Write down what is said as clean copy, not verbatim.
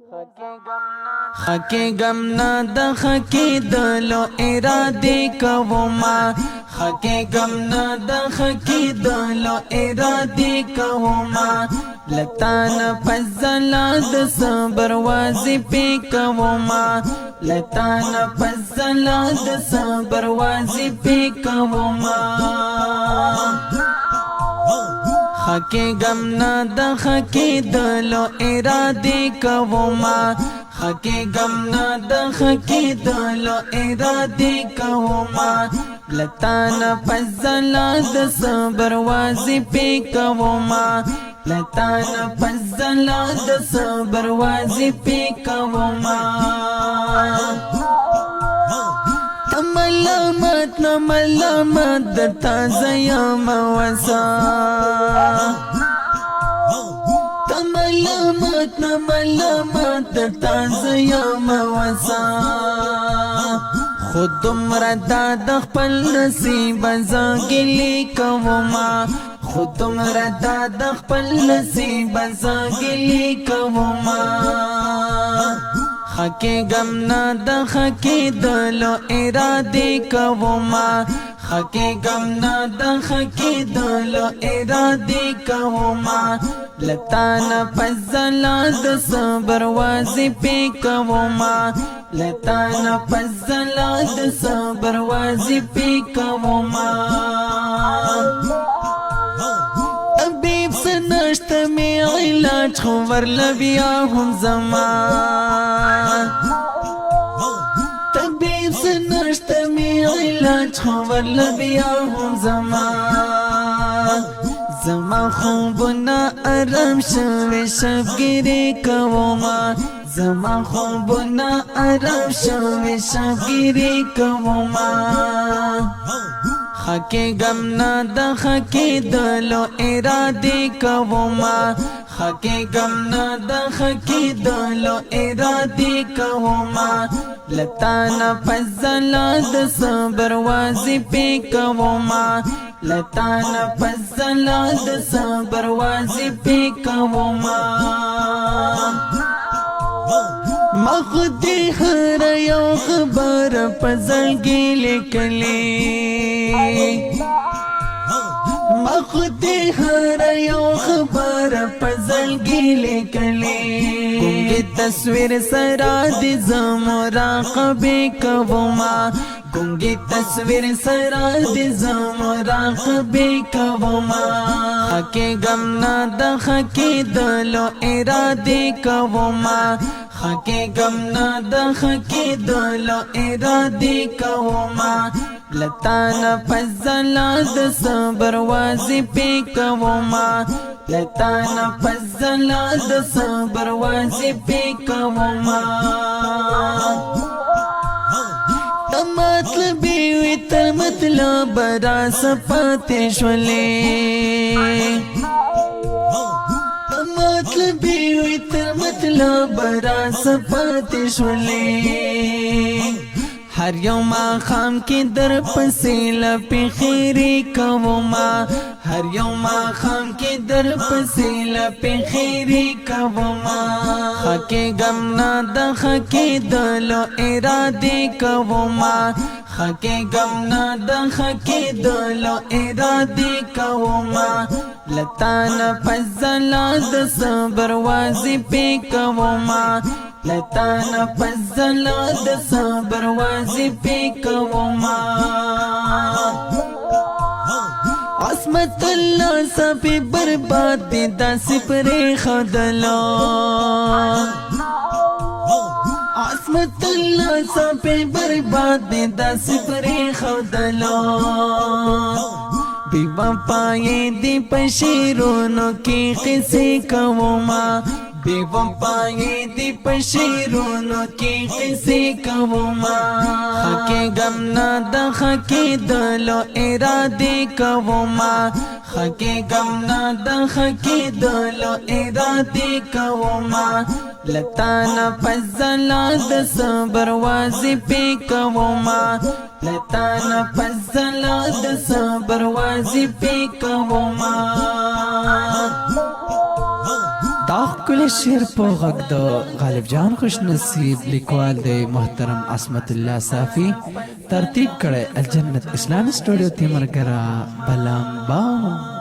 خکی گمنا د خکی دلو اراده کوما خکی گمنا د خکی دلو اراده کوما لتان فزلا د صبر واځي پی کوما لتان فزلا د صبر واځي پی کوما خکی گمنا د خکی دلو اراده کوما خکی گمنا د خکی دلو اراده کوما لتان فزلا د صبر واځي پی کوما لتان فزلا د صبر واځي پی کوما ملامت ملامت د تازه یم وسا ملامت ملامت د تازه یم وسا خود مردا د خپل نصیب زاګلی کوما خود مردا د خپل نصیب زاګلی کوما خکی گمنا د خکی دلو اراده کوما خکی گمنا د خکی دلو اراده کوما لتان فزلا د صبر واځي پی کوما لتان فزلا د صبر واځي پی کوما طبیب سنشت می علاج خبر لبیا هم زمان طبیب سنشت می علاج خبر لبیا هم زمان زما خوبنا آرام شوی شبگیری کوما زما خوبنا آرام شوی شبگیری کوما خکی گمنا د خکی دلو اراده کوما خکی گمنا د خکی دلو اراده کوما لتان فزلا د صبر واځي پی کوما لتان فزلا د صبر واځي پی کوما مخدی هر یو خبر پزړګي لیکلې مخدی هر یو خبر پزړګي لیکلې ګونګي تصویر سره د زمراقبه کوما ګونګي تصویر سره د زمراقبه کوما خکی گمنا د خکی دلو اراده کوما خکی گمنا د خکی دلو اراده کوما لتان فزلا د صبر واځي پی کوما لتان فزلا د صبر واځي پی کوما مطلبی وی تر مطلب را سپاتې شولې مطلبی وی تر مطلب را سپاتې شولې هر یو ماښام کې در پسې لپې خیرې کوما هر یو ماښام کې در پسې لپې خیرې کوما خکی گمنا د خکی دلو اراده کوما خکی گمنا د خکی دلو اراده کوما لتان فزلا د صبر واځي پی کوما لتان فزلا د صبر واځي پی کوما عصمت الله صفی برباد دی داسې پرې خدلا عصمت الله صفی برباد دی داسې پرې خدلا بی وفای دی پشیرونو کی قصې کوما بی وفای دی پشیرونو کی قصې کوما خکی گمنا د خکی دلو اراده کوما خکی گمنا د خکی دلو اراده کوما لتان فزلا د صبر واځي پی کوما لتان فزلا د صبر واځي پی کوما دا خپل شعر په غږ د غالب جان خوش نصیب لیکوال دی محترم عصمت الله صافی ترتیب کړی الجنت اسلامي سټوډیو تیمرګرا بلامباو